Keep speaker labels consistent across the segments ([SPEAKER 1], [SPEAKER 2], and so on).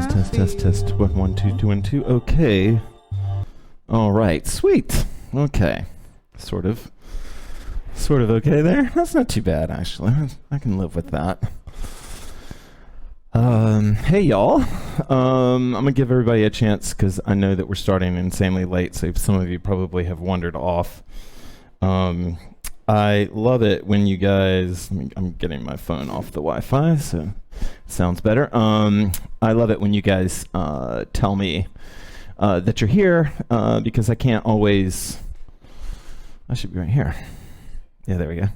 [SPEAKER 1] Test. 1 2 2 1 2. Okay. All right. Sweet. Okay. Sort of okay there. That's not too bad, actually. I can live with that. Hey y'all. I'm gonna give everybody a chance because I know that we're starting insanely late, so some of you probably have wandered off. I love it when you guys, I'm getting my phone off the Wi-Fi, so it sounds better. I love it when you guys tell me that you're here because I can't always, I should be right here. Yeah, there we go.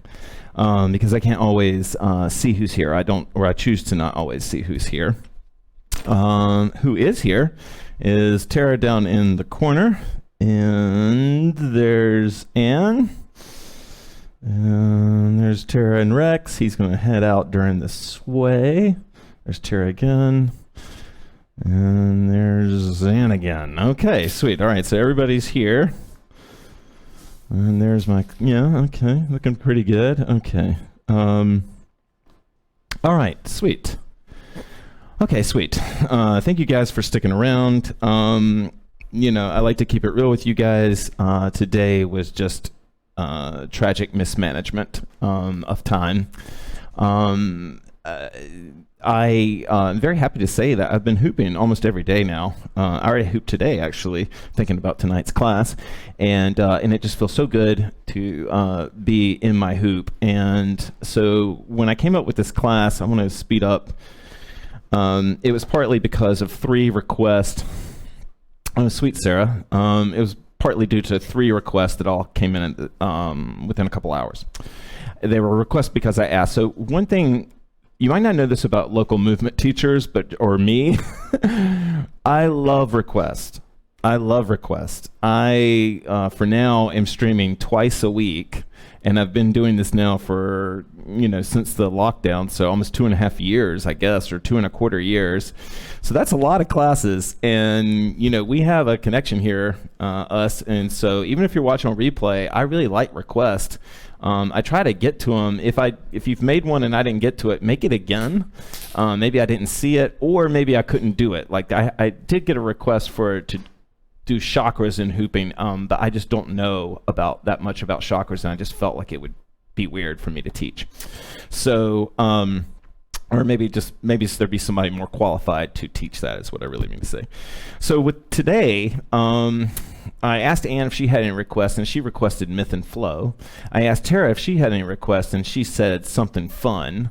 [SPEAKER 1] Because I can't always see who's here. I choose to not always see who's here. Who is here is Tara down in the corner, and there's Anne. And there's Tara and Rex. He's going to head out during the sway. There's Tara again. And there's Anne again. Okay, sweet. All right, so everybody's here. And there's my, yeah, okay, looking pretty good. Okay. All right, sweet. Okay, sweet. Thank you guys for sticking around. I like to keep it real with you guys. Today was just tragic mismanagement of time. I'm very happy to say that I've been hooping almost every day now. I already hooped today, actually, thinking about tonight's class, and it just feels so good to be in my hoop. And so when I came up with this class, I want to speed up. It was partly because of 3 requests. Oh, sweet Sarah. It was partly due to 3 requests that all came in within a couple hours. They were requests because I asked. So one thing, you might not know this about local movement teachers, or me, I love requests. I, for now, am streaming twice a week, and I've been doing this now for, since the lockdown, so almost 2.5 years, I guess, or 2.25 years. So that's a lot of classes, and, we have a connection here, us, and so even if you're watching on replay, I really like requests. I try to get to them. If you've made one and I didn't get to it, make it again. Maybe I didn't see it, or maybe I couldn't do it. Like I did get a request to do chakras in hooping, but I just don't know that much about chakras, and I just felt like it would be weird for me to teach. So, or maybe there'd be somebody more qualified to teach that, is what I really mean to say. So with today, I asked Anne if she had any requests, and she requested Myth and Flow. I asked Tara if she had any requests, and she said something fun.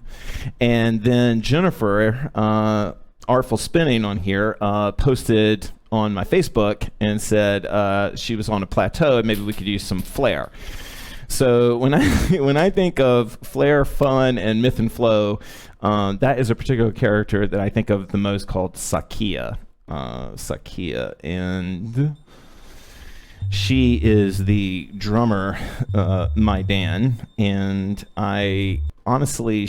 [SPEAKER 1] And then Jennifer, Artful Spinning on here, posted on my Facebook and said she was on a plateau and maybe we could use some flair. So when I think of flair, fun, and Myth and Flow, that is a particular character that I think of the most, called Sakia. And she is the drummer, my Dan, and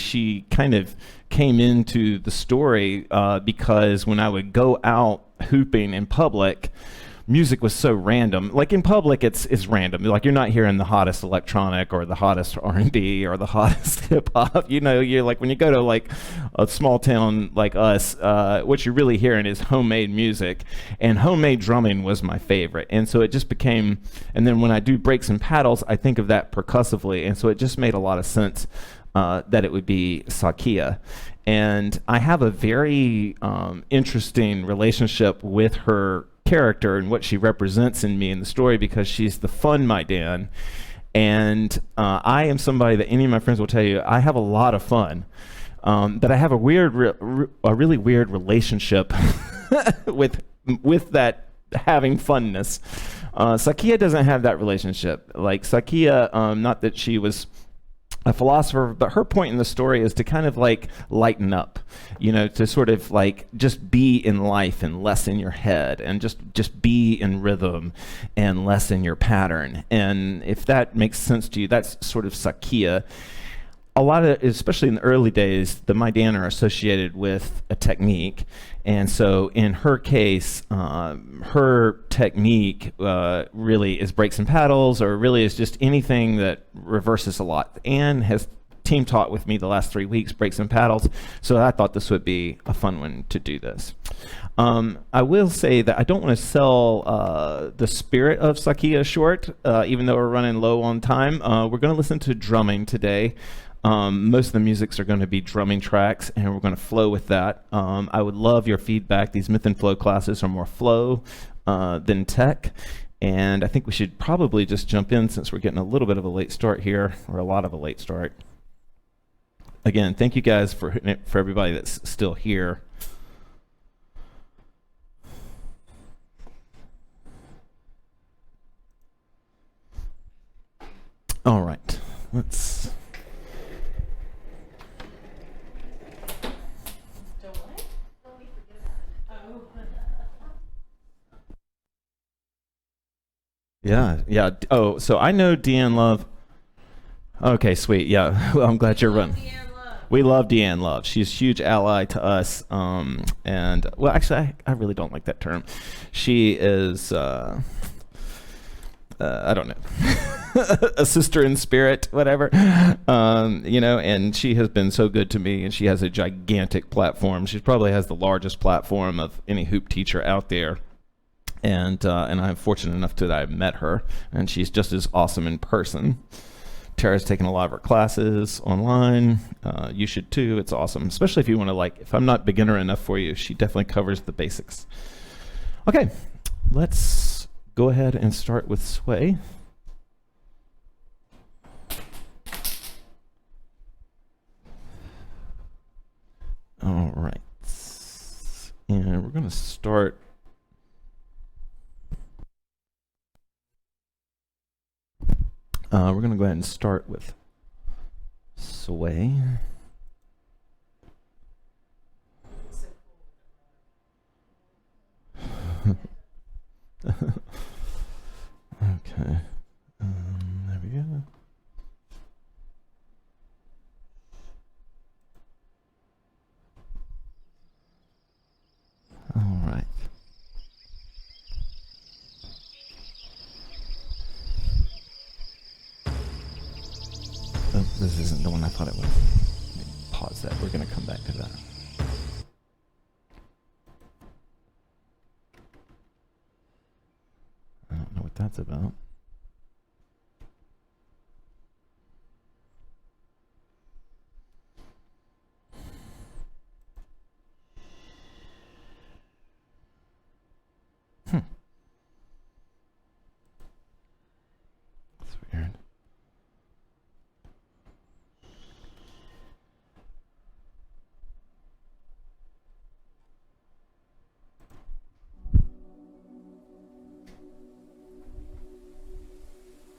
[SPEAKER 1] she kind of came into the story because when I would go out hooping in public, music was so random. Like in public, it's random. Like you're not hearing the hottest electronic or the hottest R&B or the hottest hip hop. You're like, when you go to like a small town like us, what you're really hearing is homemade music, and homemade drumming was my favorite. And so it just became, and then when I do breaks and paddles, I think of that percussively. And so it just made a lot of sense that it would be Sakia. And I have a very interesting relationship with her character and what she represents in me in the story, because she's the fun my Dan, and I am somebody that any of my friends will tell you I have a lot of fun, but I have a really weird relationship with that having funness. Sakia doesn't have that relationship. Like Sakia, not that she was a philosopher, but her point in the story is to kind of like lighten up, to sort of like just be in life and less in your head, and just be in rhythm and less in your pattern. And if that makes sense to you, that's sort of Sakia. A lot of, especially in the early days, the My Dan are associated with a technique. And so in her case, her technique really is breaks and paddles, or really is just anything that reverses a lot. Anne has team taught with me the last 3 weeks, Breaks and Paddles, so I thought this would be a fun one to do this. I will say that I don't want to sell the spirit of Sakia short, even though we're running low on time. We're going to listen to drumming today. Most of the musics are going to be drumming tracks, and we're going to flow with that. I would love your feedback. These Myth and Flow classes are more flow than tech, and I think we should probably just jump in since we're getting a little bit of a late start here, or a lot of a late start. Again, thank you guys for everybody that's still here. All right, let's. Yeah. Oh, so I know Deanne Love. Okay, sweet. Yeah, well, I'm glad you're running. We love Deanne Love. She's a huge ally to us. And well, actually, I really don't like that term. She is. I don't know, a sister in spirit, whatever, and she has been so good to me, and she has a gigantic platform. She probably has the largest platform of any hoop teacher out there. And I'm fortunate enough that I met her, and she's just as awesome in person. Tara's taken a lot of her classes online. You should too. It's awesome, especially if you want to, if I'm not beginner enough for you, she definitely covers the basics. Okay, let's go ahead and start with Sway. All right. And we're going to start. We're going to go ahead and start with Sway. Okay. There we go. All right. Oh, this isn't the one I thought it was. Let me pause that. We're going to come back to that. I don't know what that's about. That's weird.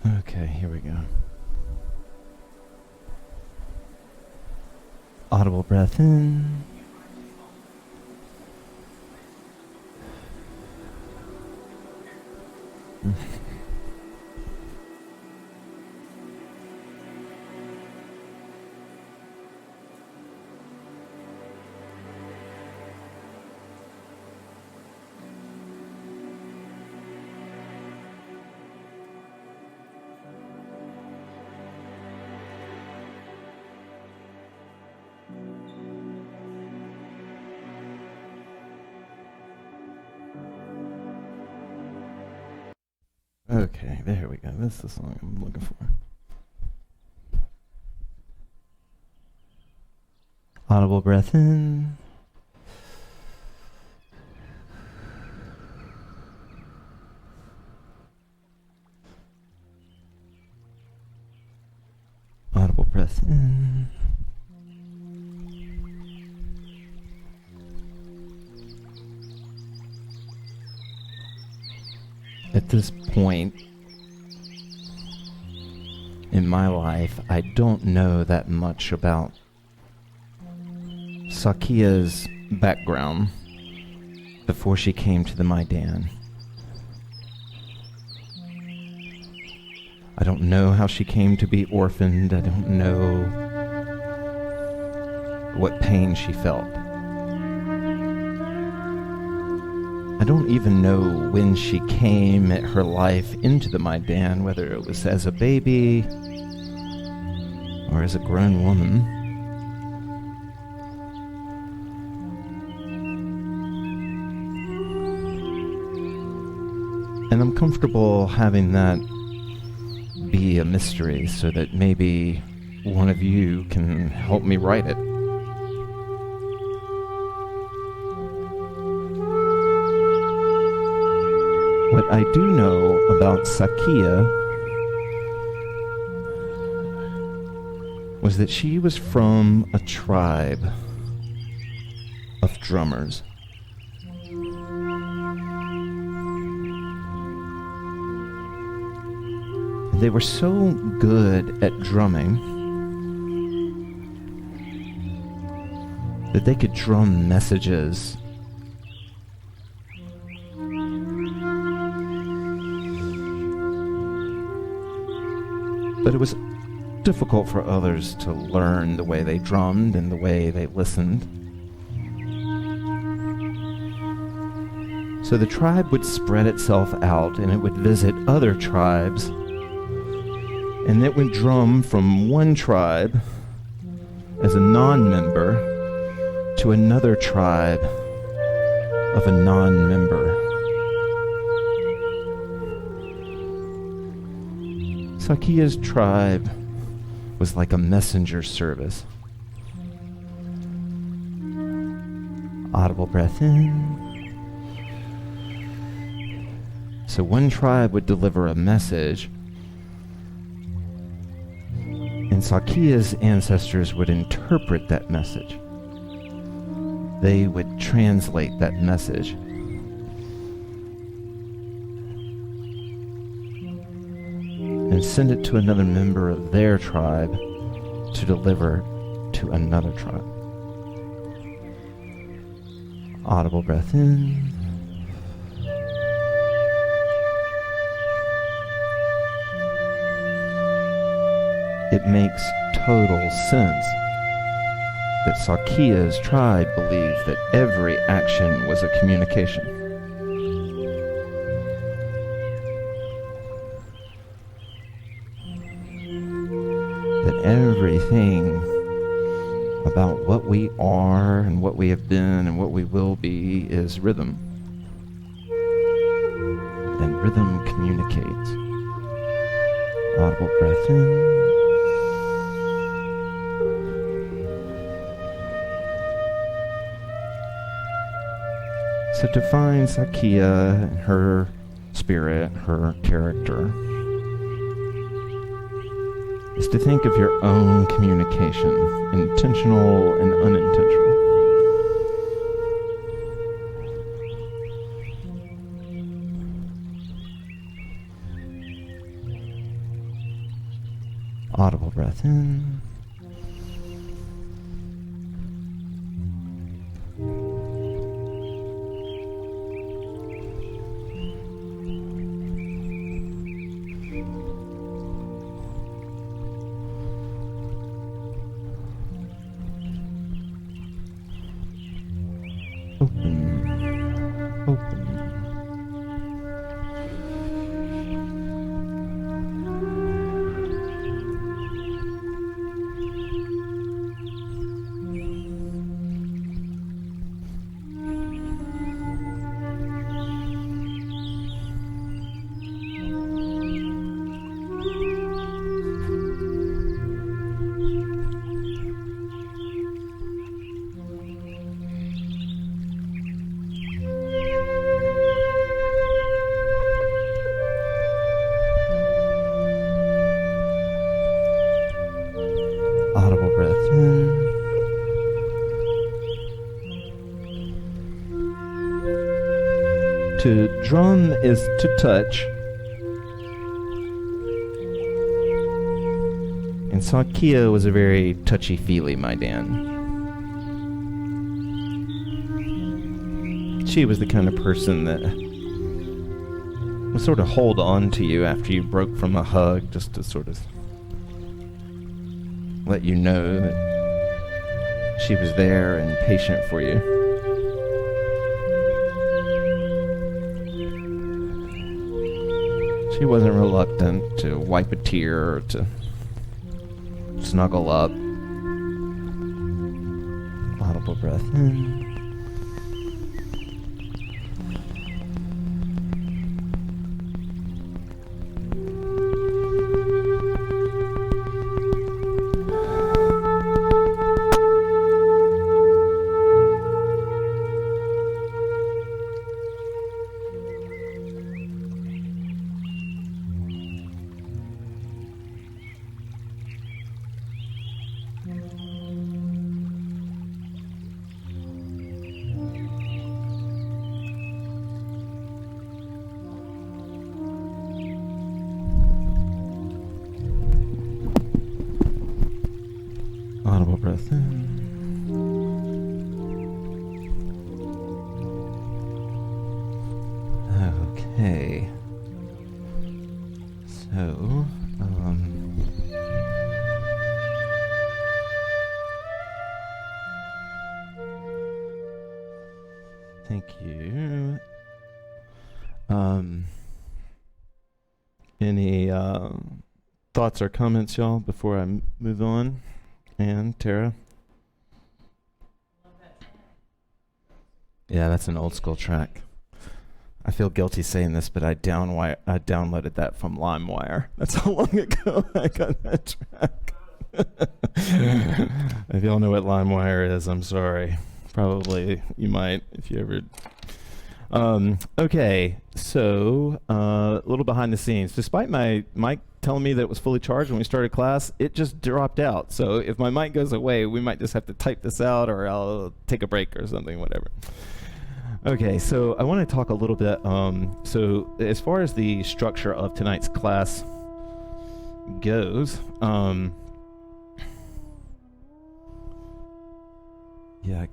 [SPEAKER 1] Okay, here we go. Audible breath in. Okay, there we go. That's the song I'm looking for. Audible breath in. Audible breath in. At this point in my life, I don't know that much about Sakia's background before she came to the Maidan. I don't know how she came to be orphaned. I don't know what pain she felt. I don't even know when she came at her life into the Maidan, whether it was as a baby or as a grown woman. And I'm comfortable having that be a mystery so that maybe one of you can help me write it. What I do know about Sakia was that she was from a tribe of drummers. They were so good at drumming that they could drum messages but it was difficult for others to learn the way they drummed and the way they listened. So the tribe would spread itself out and it would visit other tribes, and it would drum from one tribe as a non-member to another tribe of a non-member. Sakia's tribe was like a messenger service. Audible breath in. So one tribe would deliver a message, and Sakia's ancestors would interpret that message. They would translate that message. And send it to another member of their tribe to deliver to another tribe. Audible breath in. It makes total sense that Sakia's tribe believed that every action was a communication. That everything about what we are and what we have been and what we will be is rhythm. And rhythm communicates. Audible breath in. So to find Sakia and her spirit, her character, is to think of your own communication, intentional and unintentional. Audible breath in. Open. Audible breath in. To drum is to touch. And Sakia was a very touchy-feely Maidan. She was the kind of person that would sort of hold on to you after you broke from a hug, just to sort of let you know that she was there and patient for you. She wasn't reluctant to wipe a tear or to snuggle up. Audible breath in. Audible breath in. Okay. So, thank you. Any thoughts or comments, y'all, before I move on? And Tara? Yeah, that's an old school track. I feel guilty saying this, but I downloaded that from LimeWire. That's how long ago I got that track. If y'all know what LimeWire is, I'm sorry. Probably you might if you ever. Okay, so a little behind the scenes. Despite my mic telling me that it was fully charged when we started class, it just dropped out. So if my mic goes away, we might just have to type this out, or I'll take a break or something, whatever. Okay, so I want to talk a little bit. So as far as the structure of tonight's class goes, yeah, I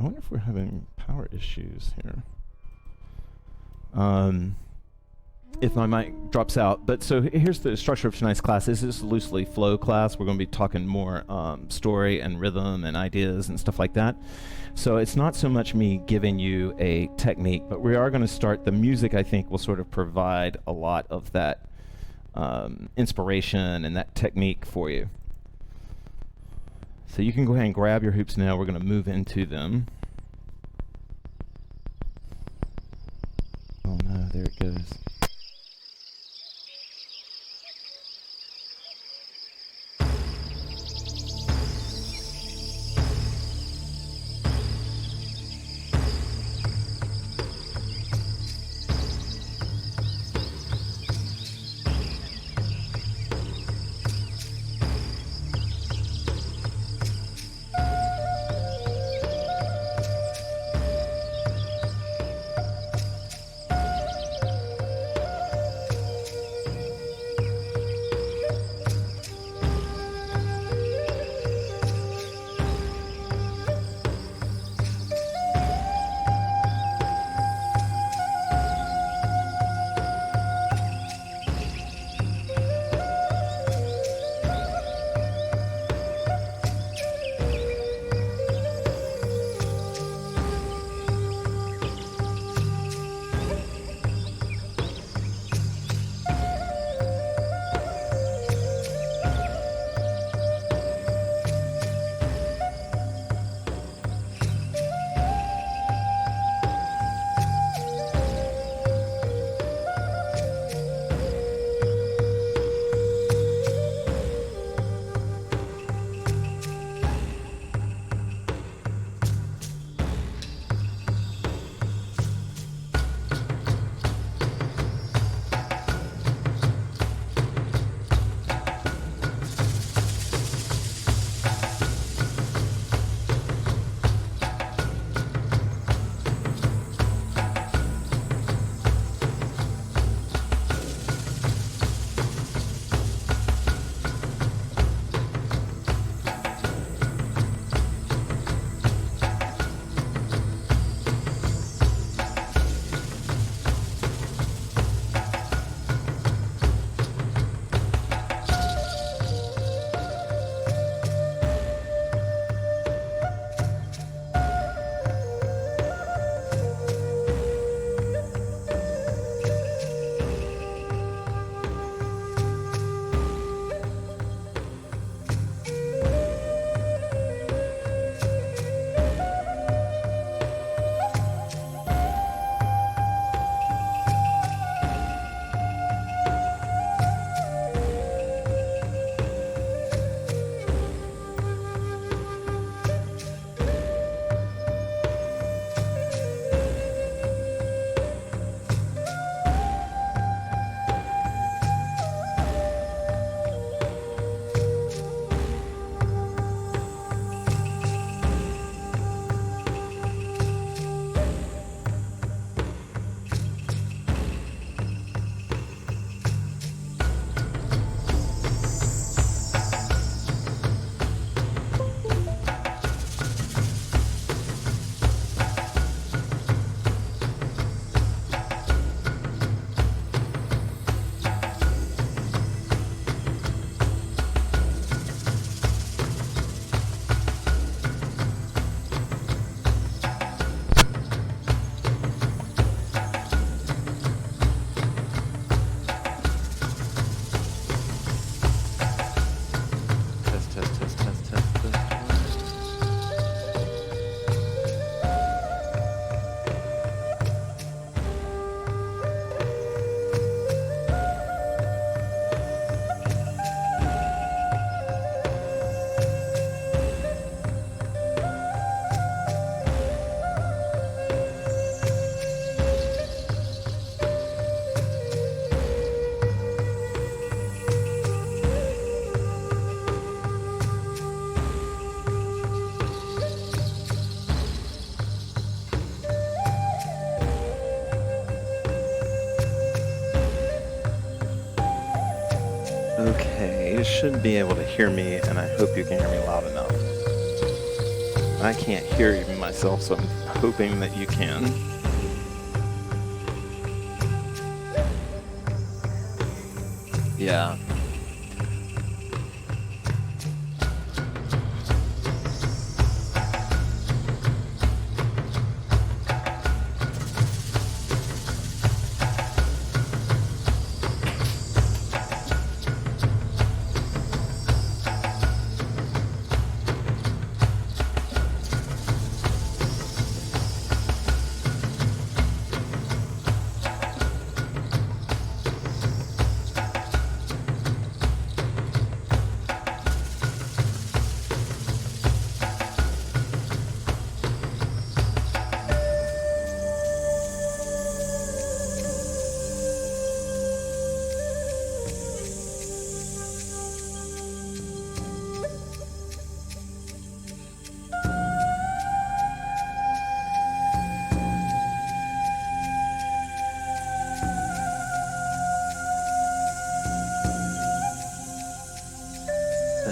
[SPEAKER 1] wonder if we're having power issues here. If my mic drops out. But so here's the structure of tonight's class. This is a loosely flow class. We're going to be talking more story and rhythm and ideas and stuff like that. So it's not so much me giving you a technique, but we are going to start. The music, I think, will sort of provide a lot of that inspiration and that technique for you. So you can go ahead and grab your hoops now. We're going to move into them. Oh no, there it goes. Okay, you should be able to hear me, and I hope you can hear me loud enough. I can't hear even myself, so I'm hoping that you can. Yeah.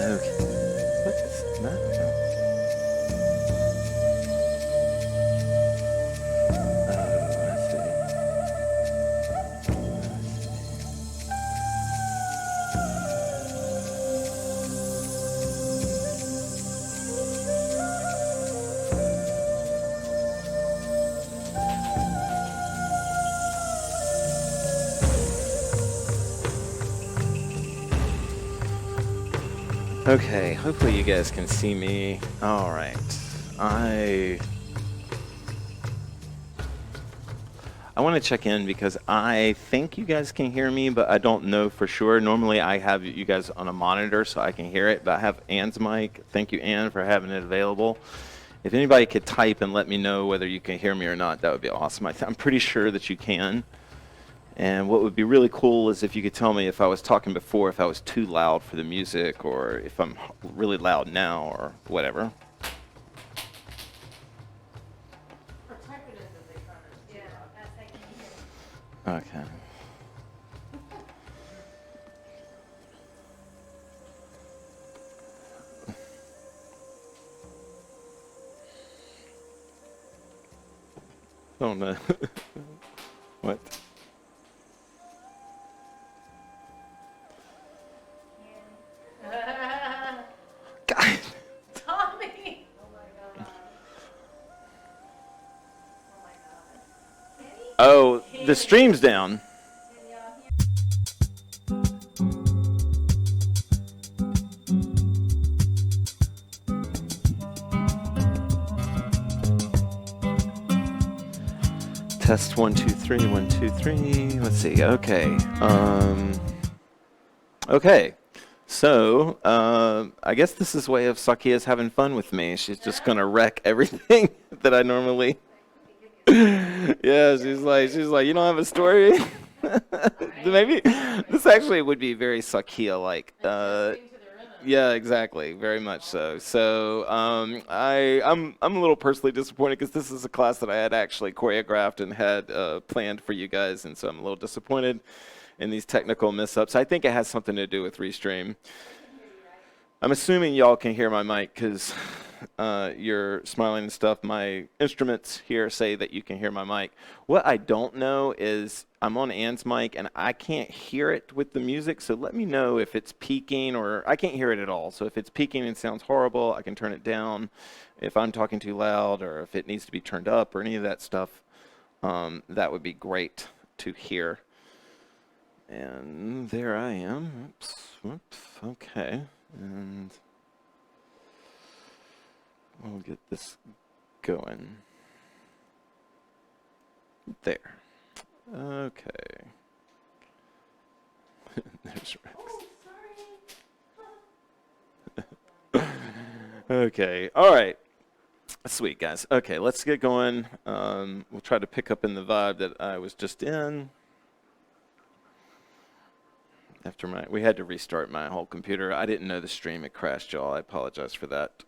[SPEAKER 1] Okay. What is that? Let's see. Okay, hopefully you guys can see me. All right. I want to check in because I think you guys can hear me, but I don't know for sure. Normally I have you guys on a monitor so I can hear it, but I have Ann's mic. Thank you, Ann, for having it available. If anybody could type and let me know whether you can hear me or not, that would be awesome. I'm pretty sure that you can. And what would be really cool is if you could tell me if I was talking before, if I was too loud for the music, or if I'm really loud now, or whatever. Okay. Oh no. What? God.
[SPEAKER 2] Tommy! Oh my god. Oh my god.
[SPEAKER 1] Oh, the stream's down. Test 1 2 3 1 2 3. Let's see. Okay. Okay. So, I guess this is a way of Sakia's having fun with me. She's just gonna wreck everything that I normally. Yeah, she's like, you don't have a story. Maybe this actually would be very Sakia-like. Yeah, exactly. Very much so. So I'm a little personally disappointed because this is a class that I had actually choreographed and had planned for you guys, and so I'm a little disappointed in these technical mishaps. I think it has something to do with Restream. I'm assuming y'all can hear my mic because you're smiling and stuff. My instruments here say that you can hear my mic. What I don't know is I'm on Ann's mic and I can't hear it with the music, so let me know if it's peaking or I can't hear it at all. So if it's peaking and sounds horrible, I can turn it down. If I'm talking too loud or if it needs to be turned up or any of that stuff, that would be great to hear. And there I am. Oops. Okay. And we'll get this going. There. Okay. There's Rex.
[SPEAKER 2] Oh, sorry.
[SPEAKER 1] Okay. All right. Sweet, guys. Okay, let's get going. We'll try to pick up in the vibe that I was just in. We had to restart my whole computer. I didn't know the stream had crashed, y'all. I apologize for that.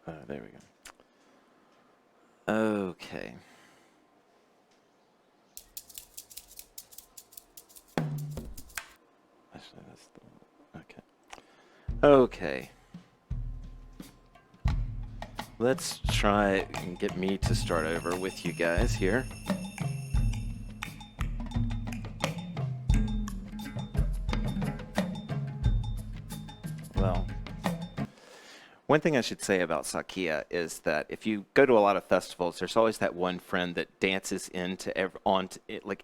[SPEAKER 3] Oh, there we go. Okay. Actually, that's the okay. Okay. Let's try and get me to start over with you guys here. Well, one thing I should say about Sakia is that if you go to a lot of festivals, there's always that one friend that dances into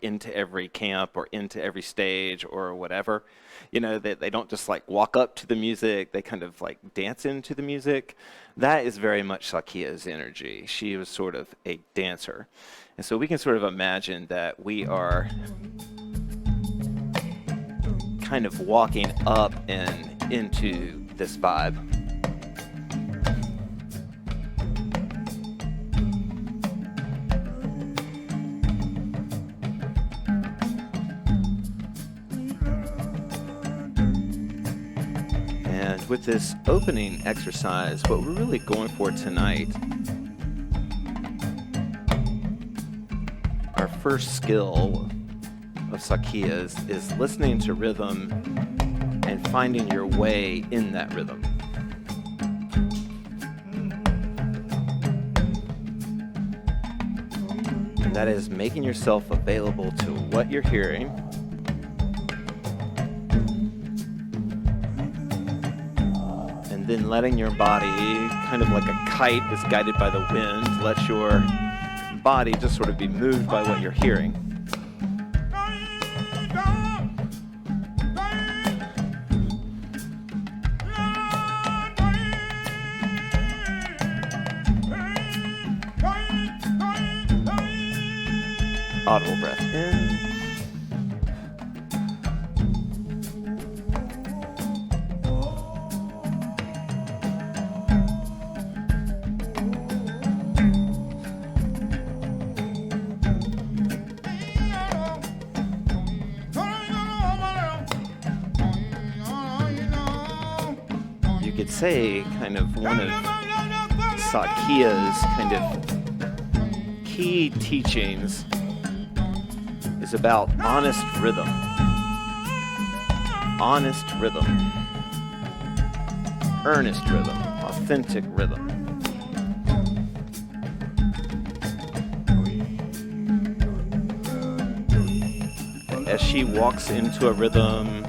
[SPEAKER 3] into every camp or into every stage or whatever. You know, they don't just like walk up to the music, they kind of like dance into the music. That is very much Sakia's energy. She was sort of a dancer. And so we can sort of imagine that we are kind of walking up and into this vibe. And with this opening exercise, what we're really going for tonight, our first skill of Sakia's is listening to rhythm and finding your way in that rhythm. And that is making yourself available to what you're hearing. And then letting your body, kind of like a kite is guided by the wind, let your body just sort of be moved by what you're hearing. Audible breath in. You could say kind of one of Sakia's kind of key teachings is about honest rhythm. Honest rhythm. Earnest rhythm. Authentic rhythm. As she walks into a rhythm,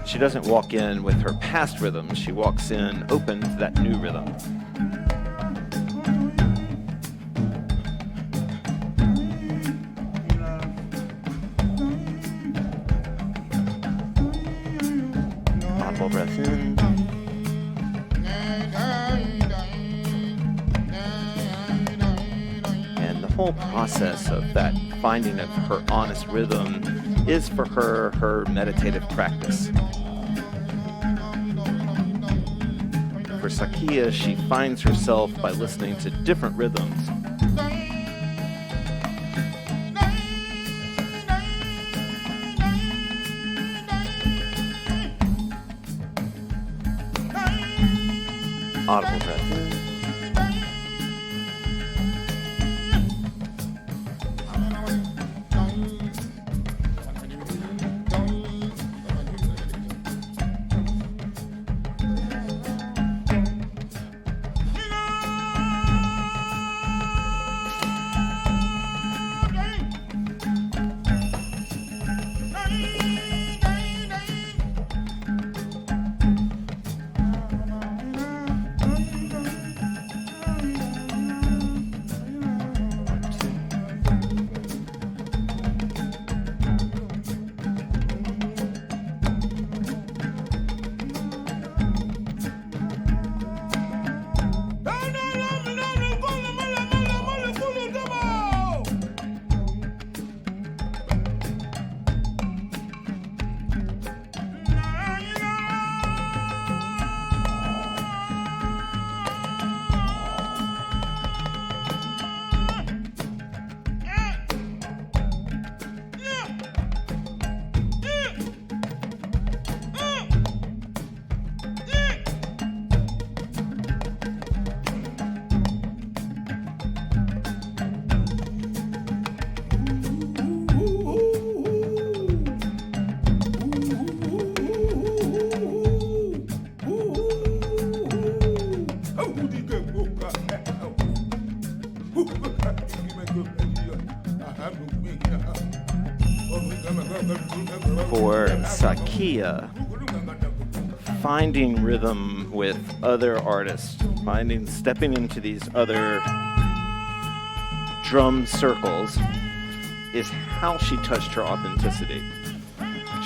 [SPEAKER 3] she doesn't walk in with her past rhythm. She walks in open to that new rhythm. Breath in. And the whole process of that finding of her honest rhythm is for her meditative practice. For Sakia, she finds herself by listening to different rhythms. Audible breath in. for Sakia, finding rhythm with other artists, stepping into these other drum circles is how she touched her authenticity.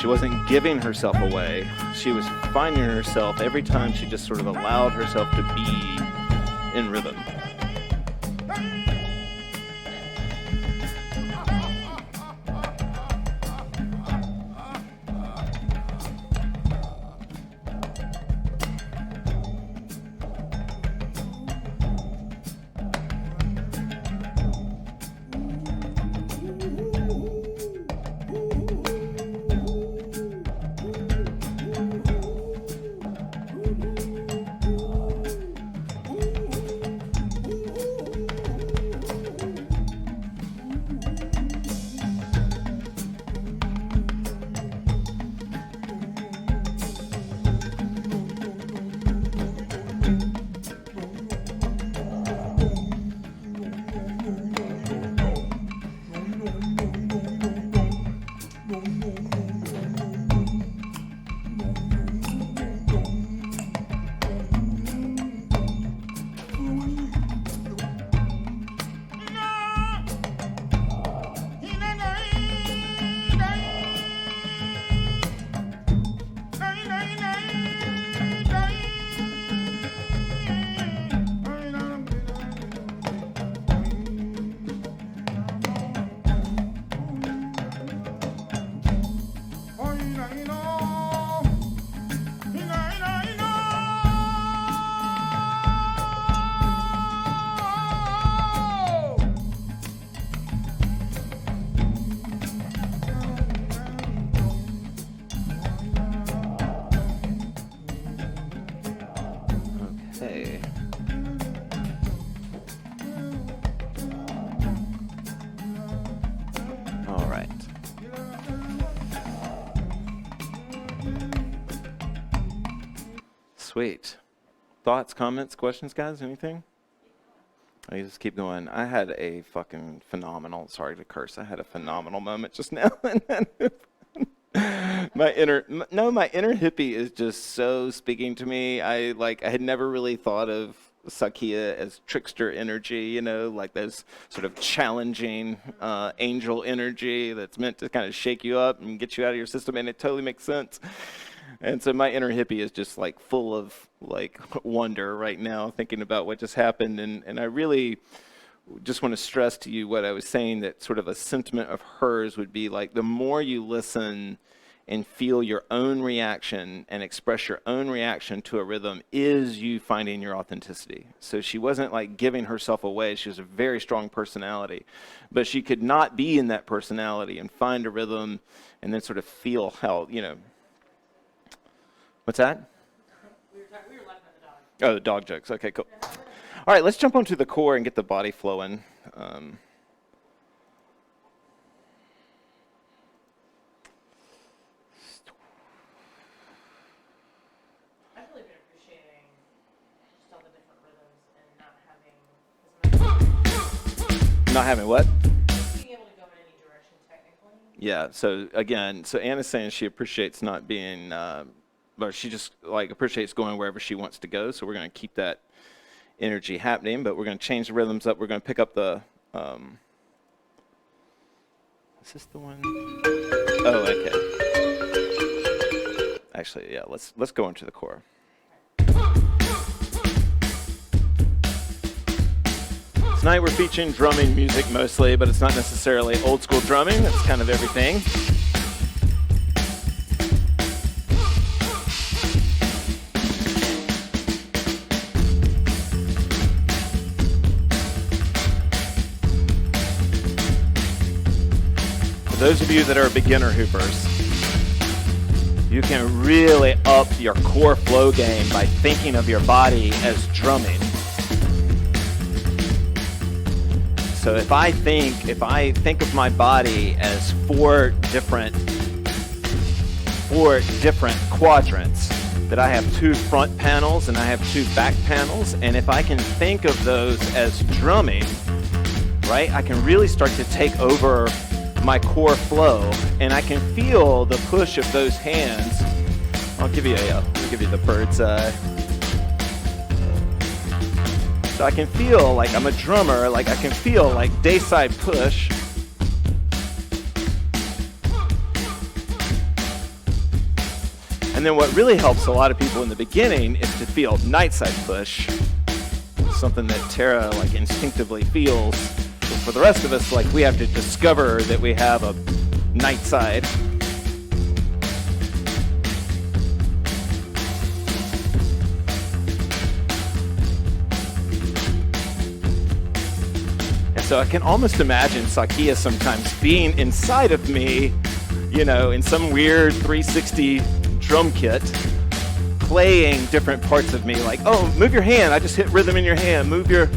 [SPEAKER 3] She wasn't giving herself away. She was finding herself every time she just sort of allowed herself to be in rhythm. Okay. All right. Sweet. Thoughts, comments, questions, guys? Anything? I just keep going. I had a fucking phenomenal, sorry to curse, I had a phenomenal moment just now. My inner hippie is just so speaking to me. I had never really thought of Sakia as trickster energy, you know, like those sort of challenging angel energy that's meant to kind of shake you up and get you out of your system, and it totally makes sense. And so my inner hippie is just like full of like wonder right now, thinking about what just happened, and I really just want to stress to you what I was saying, that sort of a sentiment of hers would be like, the more you listen and feel your own reaction and express your own reaction to a rhythm is you finding your authenticity. So she wasn't like giving herself away. She was a very strong personality, but she could not be in that personality and find a rhythm and then sort of feel how, you know. What's that?
[SPEAKER 2] We were laughing at the dog.
[SPEAKER 3] Oh, the dog jokes. Okay, cool. All right, let's jump onto the core and get the body flowing.
[SPEAKER 2] I've really been appreciating just all the different rhythms and not having as much.
[SPEAKER 3] Not having what?
[SPEAKER 2] Being able to go in any direction technically.
[SPEAKER 3] Yeah, so again, so Anna's saying she appreciates not being, or she just like appreciates going wherever she wants to go, so we're going to keep that energy happening, but we're going to change the rhythms up. We're going to pick up the, is this the one? Oh, okay. Actually, yeah, let's go into the core. Tonight we're featuring drumming music mostly, but it's not necessarily old school drumming. It's kind of everything. For those of you that are beginner hoopers, you can really up your core flow game by thinking of your body as drumming. So if I think of my body as four different quadrants, that I have 2 front panels and I have 2 back panels, and if I can think of those as drumming, right, I can really start to take over my core flow, and I can feel the push of those hands. I'll give you the bird's eye. So I can feel like I'm a drummer, like I can feel like dayside push. And then what really helps a lot of people in the beginning is to feel nightside push, something that Tara like instinctively feels. But for the rest of us, like we have to discover that we have a nightside. So I can almost imagine Sakia sometimes being inside of me, you know, in some weird 360 drum kit, playing different parts of me, like, oh, move your hand, I just hit rhythm in your hand, move your...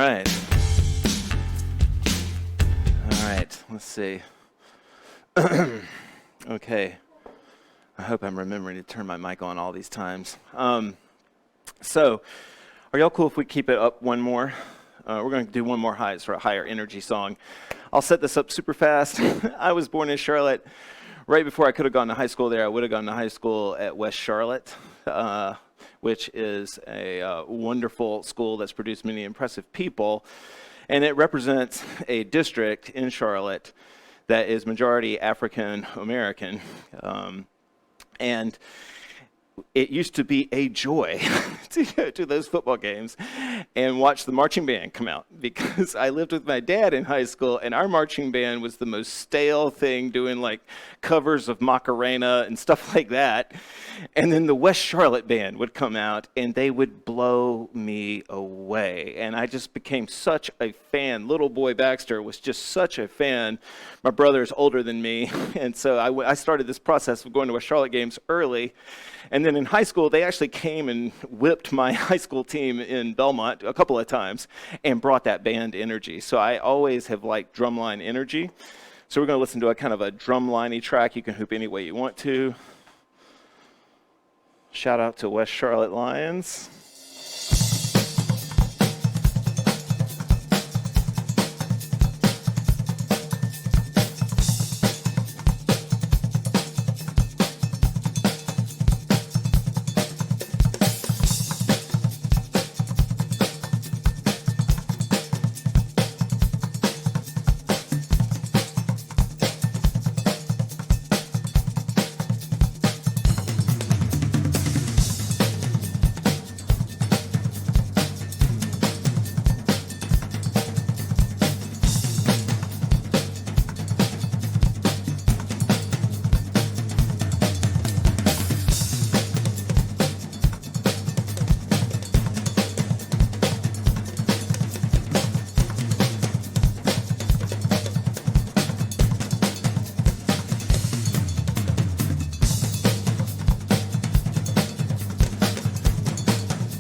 [SPEAKER 3] All right, let's see. Okay, I hope I'm remembering to turn my mic on all these times. So, are y'all cool if we keep it up one more? We're going to do one more highs for a higher energy song. I'll set this up super fast. I was born in Charlotte. Right before I could have gone to high school there, I would have gone to high school at West Charlotte, which is a wonderful school that's produced many impressive people. And it represents a district in Charlotte that is majority African American. And it used to be a joy to go to those football games and watch the marching band come out, because I lived with my dad in high school, and our marching band was the most stale thing, doing like covers of Macarena and stuff like that. And then the West Charlotte band would come out and they would blow me away. And I just became such a fan. Little boy Baxter was just such a fan. My brother is older than me. And so I started this process of going to West Charlotte games early. And then in high school, they actually came and whipped my high school team in Belmont a couple of times and brought that band energy. So I always have liked drumline energy. So we're going to listen to a kind of a drumliney track. You can hoop any way you want to. Shout out to West Charlotte Lions.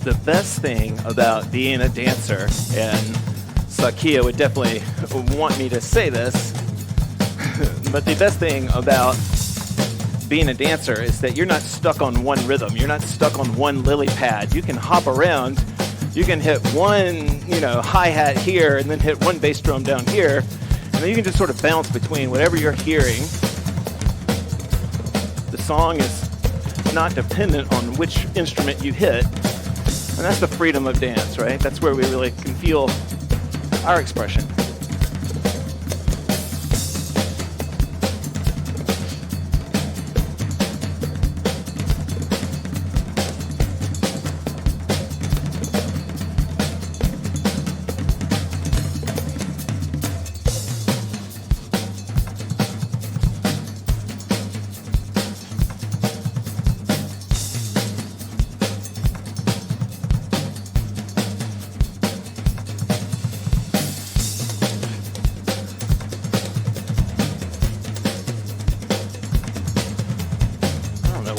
[SPEAKER 3] The best thing about being a dancer and Sakia would definitely want me to say this, but the best thing about being a dancer is that you're not stuck on one rhythm. You're not stuck on one lily pad. You can hop around. You can hit one, hi-hat here and then hit one bass drum down here, and then you can just sort of bounce between whatever you're hearing. The song is not dependent on which instrument you hit, and that's the freedom of dance, right? That's where we really can feel our expression.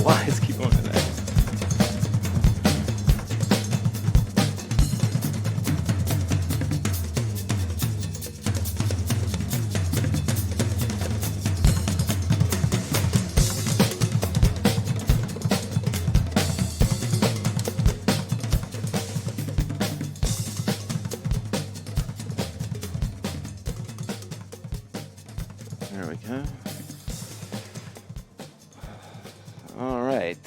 [SPEAKER 3] Why is keep going to that? There we go. All right.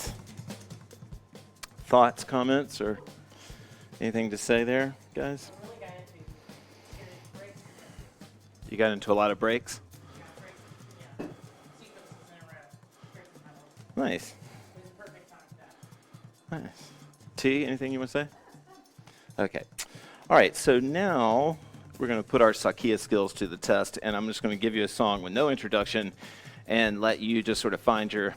[SPEAKER 3] Thoughts, comments, or anything to say there, guys?
[SPEAKER 2] I really got into serious breaks.
[SPEAKER 3] You got into a lot of breaks?
[SPEAKER 2] Yeah. Sequences in a row. Breaks in my life.
[SPEAKER 3] Nice.
[SPEAKER 2] It was a perfect time for that.
[SPEAKER 3] Nice. T, anything you want to say? Okay. All right, so now we're going to put our Sakia skills to the test, and I'm just going to give you a song with no introduction and let you just sort of find your...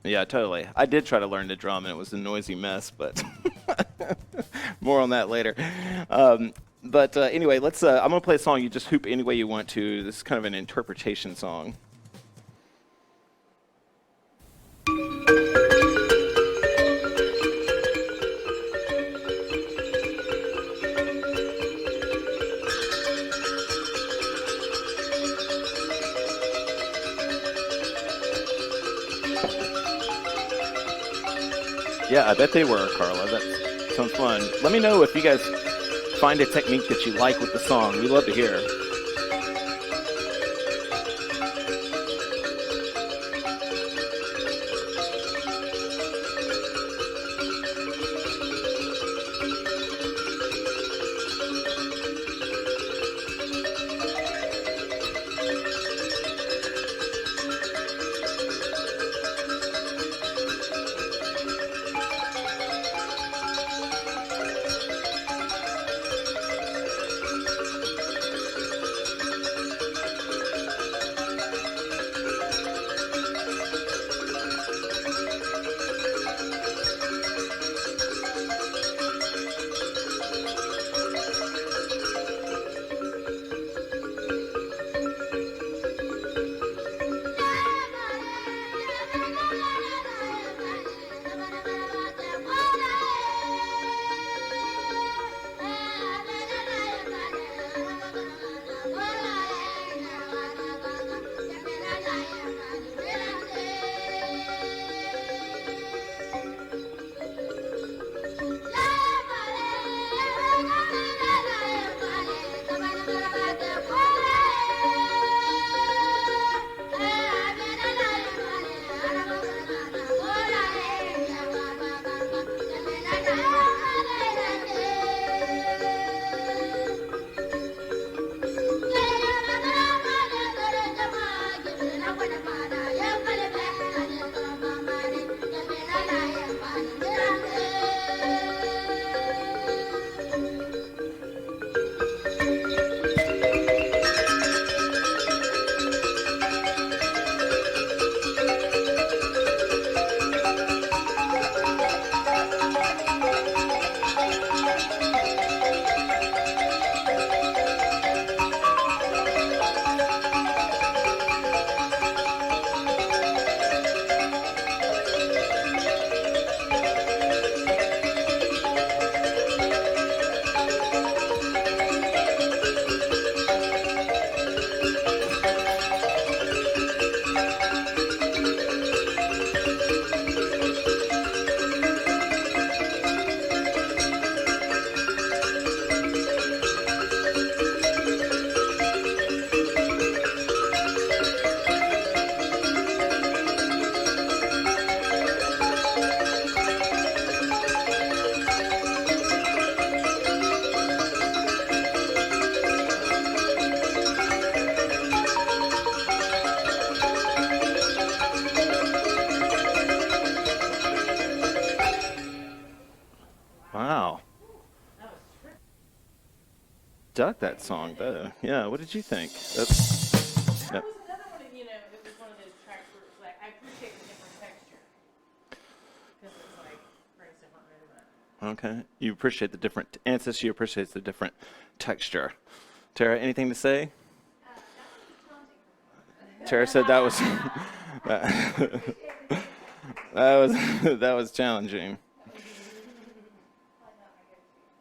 [SPEAKER 3] Yeah, totally. I did try to learn the drum, and it was a noisy mess, but more on that later. Anyway, let's. I'm gonna play a song. You just hoop any way you want to. This is kind of an interpretation song. Yeah, I bet they were, Carla. That sounds fun. Let me know if you guys find a technique that you like with the song. We'd love to hear. Wow.
[SPEAKER 2] That was tricky.
[SPEAKER 3] Dug that song though. Yeah. What did you think? That's,
[SPEAKER 2] That
[SPEAKER 3] yep.
[SPEAKER 2] was another one of, it was one of those tracks where it's like, I appreciate the different texture. Because it's like, brings different movement.
[SPEAKER 3] Okay. You appreciate the different answers. You appreciate the different texture. Tara, anything to say? Tara said that was that was that was challenging.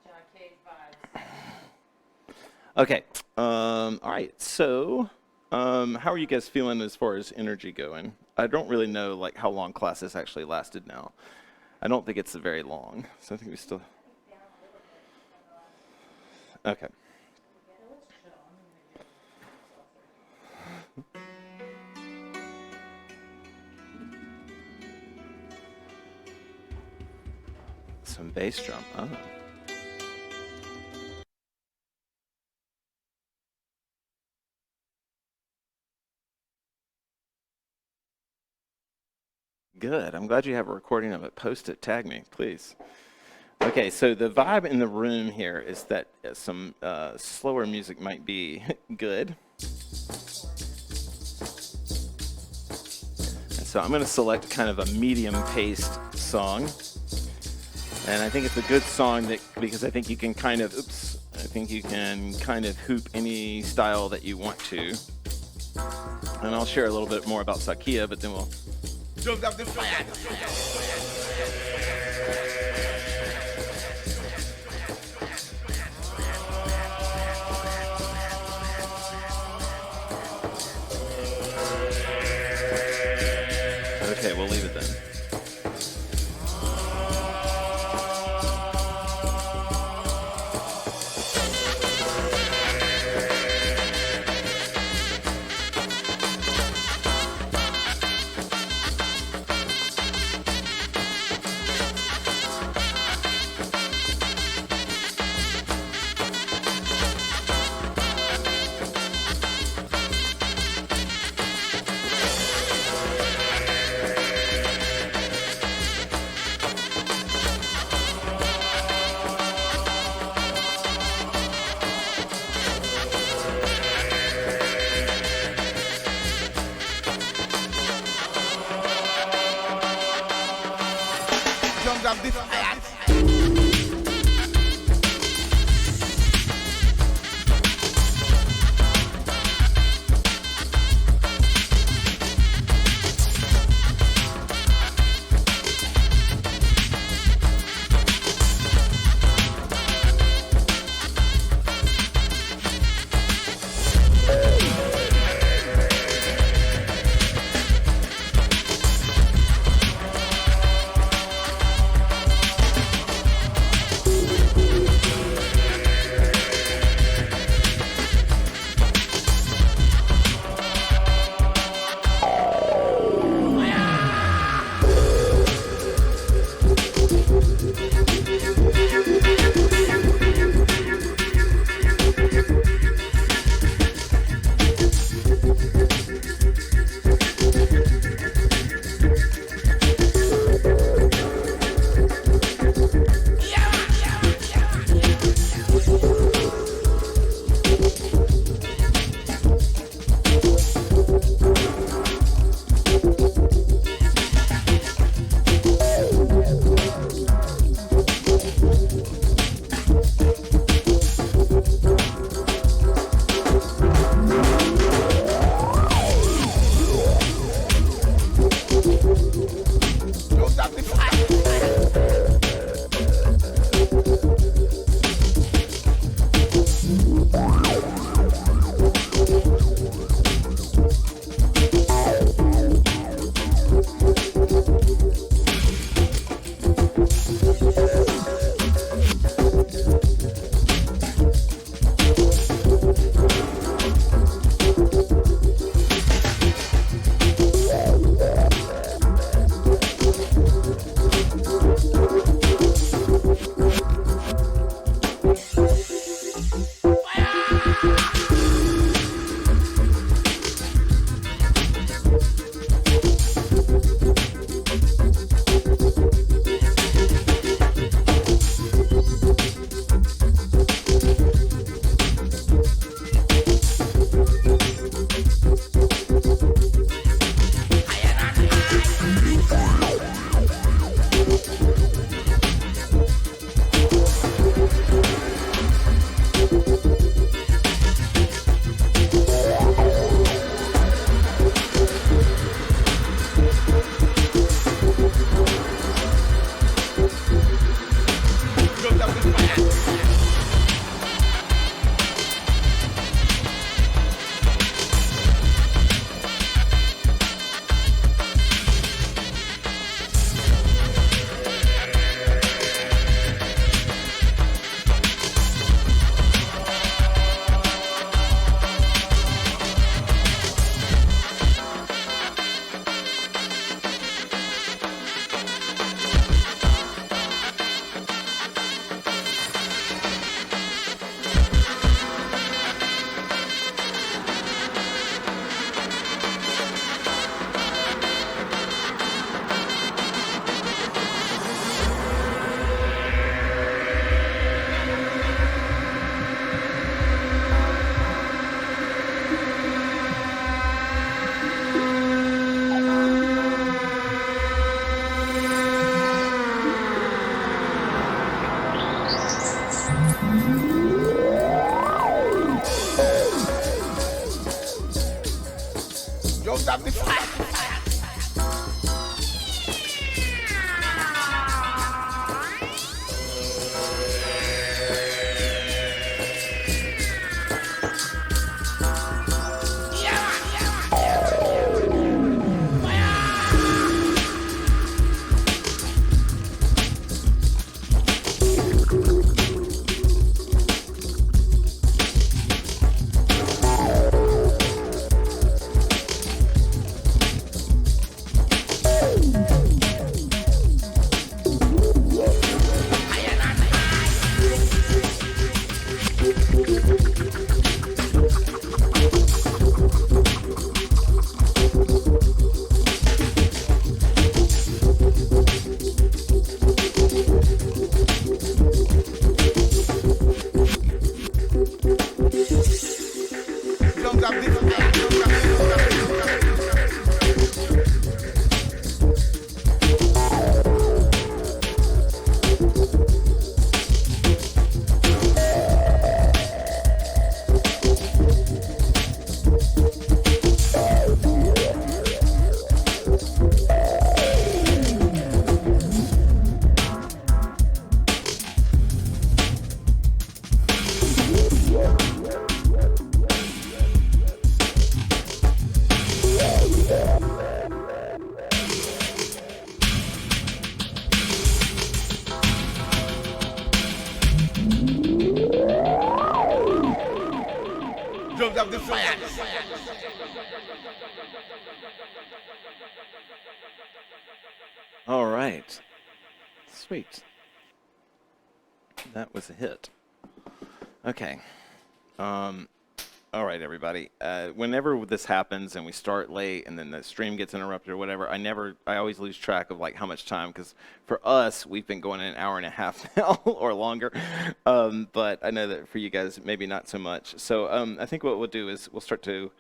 [SPEAKER 2] John Cage vibes.
[SPEAKER 3] Okay. All right. So, how are you guys feeling as far as energy going? I don't really know like how long classes actually lasted now. I don't think it's very long. So I think we still. Okay. Some bass drum. Oh. Good. I'm glad you have a recording of it. Post it. Tag me, please. Okay, so the vibe in the room here is that some slower music might be good. And so I'm going to select kind of a medium-paced song. And I think it's a good song because I think you can kind of, I think you can kind of hoop any style that you want to. And I'll share a little bit more about Sakia, but then we'll. Okay, we'll leave it then.
[SPEAKER 4] Drums of the fire. Drums of the drums of the fire.
[SPEAKER 3] All right. Sweet. That was a hit. Okay. All right, everybody. Whenever this happens and we start late and then the stream gets interrupted or whatever, I always lose track of like how much time, because for us, we've been going an hour and a half now or longer. But I know that for you guys, maybe not so much. So I think what we'll do is we'll start to,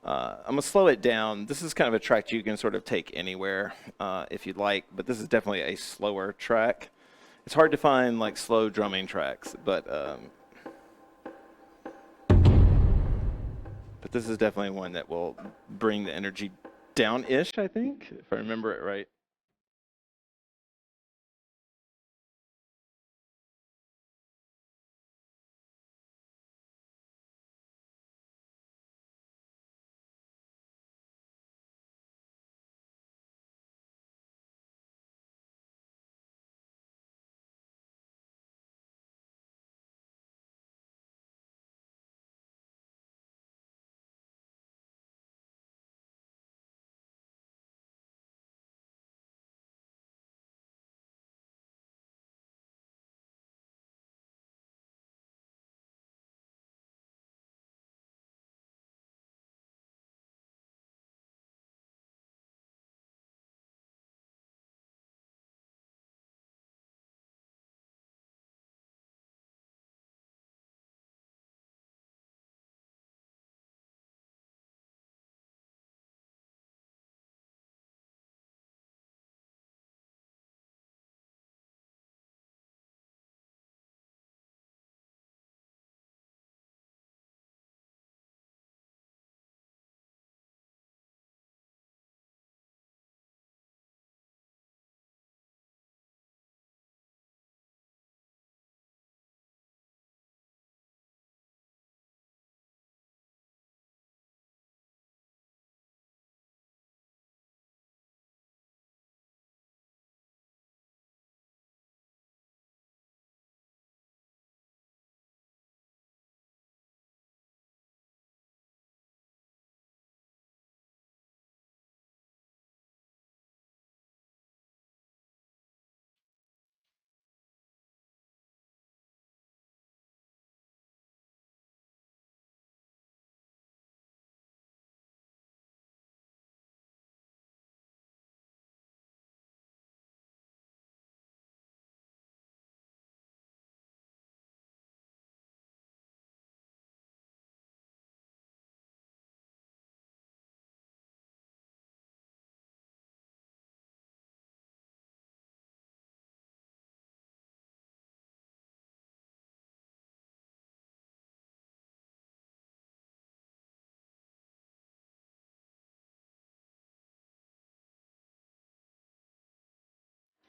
[SPEAKER 3] I'm going to slow it down. This is kind of a track you can sort of take anywhere if you'd like, but this is definitely a slower track. It's hard to find like slow drumming tracks, but this is definitely one that will bring the energy down-ish, I think, if I remember it right.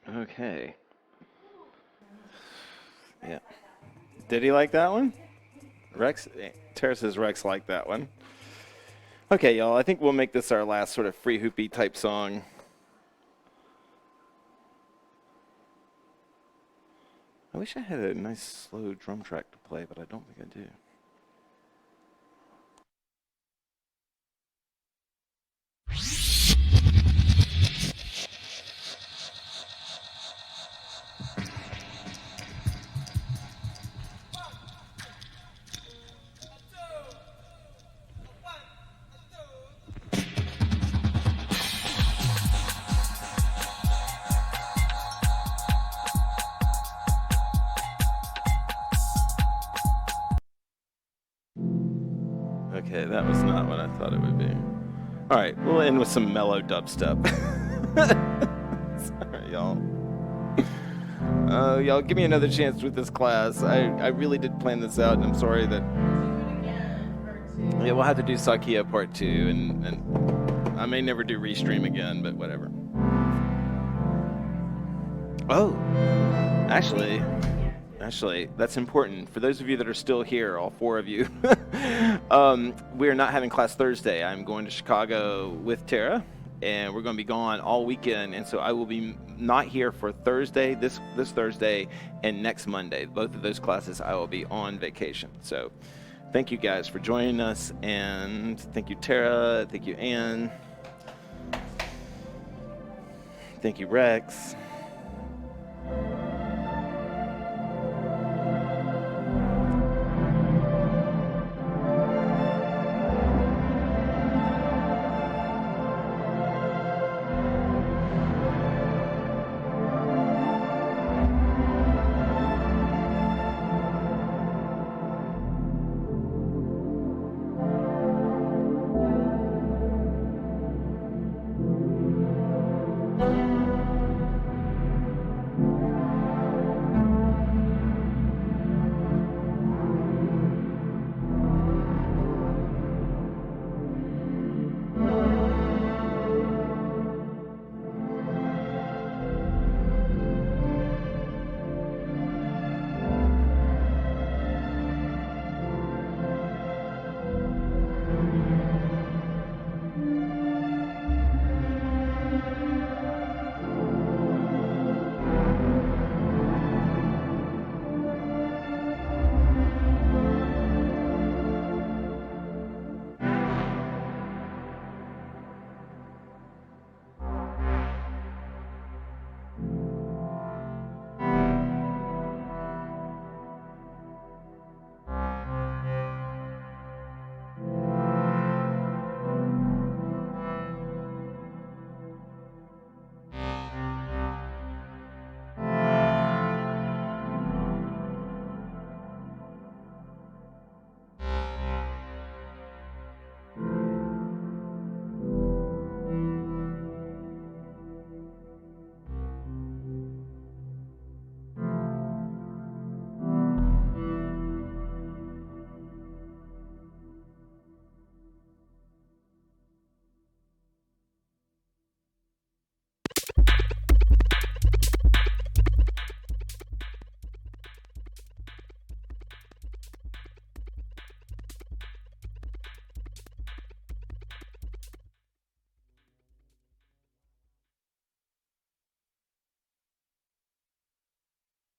[SPEAKER 3] Okay. Yeah. Did he like that one? Rex? Tara says Rex liked that one. Okay, y'all. I think we'll make this our last sort of free hoopy type song. I wish I had a nice slow drum track to play, but I don't think I do. Okay, that was not what I thought it would be. All right, we'll end with some mellow dubstep. Sorry, y'all. Y'all, give me another chance with this class. I really did plan this out, and I'm sorry that... Yeah, we'll have to do Sakia Part 2, and I may never do Restream again, but whatever. Oh, actually, that's important. For those of you that are still here, all 4 of you, we are not having class Thursday. I'm going to Chicago with Tara, and we're going to be gone all weekend, and so I will be not here for Thursday, this Thursday, and next Monday. Both of those classes, I will be on vacation. So thank you guys for joining us, and thank you, Tara. Thank you, Ann. Thank you, Rex.